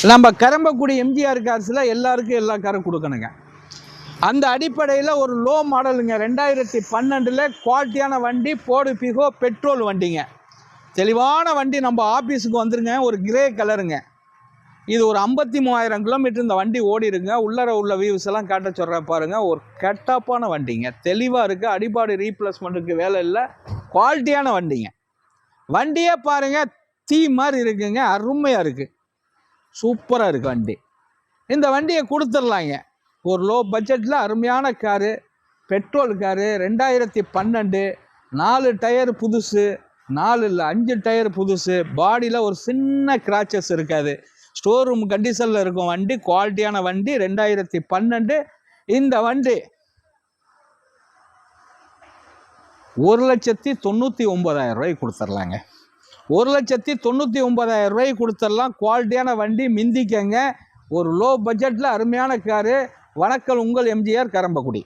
நம்ம கரம்பக்குடி எம்ஜிஆர் கார்ஸில் எல்லாருக்கும் எல்லா காரும் கொடுக்கணுங்க. அந்த அடிப்படையில் ஒரு லோ மாடலுங்க 2012 குவாலிட்டியான வண்டி, போர்டு பிகோ பெட்ரோல் வண்டிங்க. தெளிவான வண்டி. நம்ம ஆஃபீஸுக்கு வந்துருங்க. ஒரு கிரே கலருங்க. இது ஒரு 53,000 கிலோமீட்டர் இந்த வண்டி ஓடிருங்க. உள்ளர உள்ள வியூஸ் எல்லாம் காட்ட சொல்கிறேன் பாருங்கள். ஒரு கட்டாப்பான வண்டிங்க. தெளிவாக இருக்குது. அடிபாடு ரீப்ளேஸ்மெண்ட்டுக்கு வேலை இல்லை. குவாலிட்டியான வண்டிங்க. வண்டியே பாருங்கள், தீ மாதிரி இருக்குங்க. அருமையாக இருக்குது. சூப்பராக இருக்குது வண்டி. இந்த வண்டியை கொடுத்துடலாங்க. ஒரு லோ பட்ஜெட்டில் அருமையான காரு, பெட்ரோல் காரு, 2012, 4 டயர் புதுசு, 4 இல்லை 5 டயர் புதுசு. பாடியில் ஒரு சின்ன கிராச்சஸ் இருக்காது. ஸ்டோர் ரூம் கண்டிஷனில் இருக்கும் வண்டி. குவாலிட்டியான வண்டி. 2012. இந்த வண்டி 1,99,000 ரூபாய்க்கு கொடுத்துர்லாங்க. 1,99,000 ரூபாய்க்கு கொடுத்துடலாம். குவாலிட்டியான வண்டி. மிந்திக்கங்க. ஒரு லோ பட்ஜெட்டில் அருமையான காரு. வணக்கம், உங்கள் எம்ஜிஆர் கரம்பக்குடி.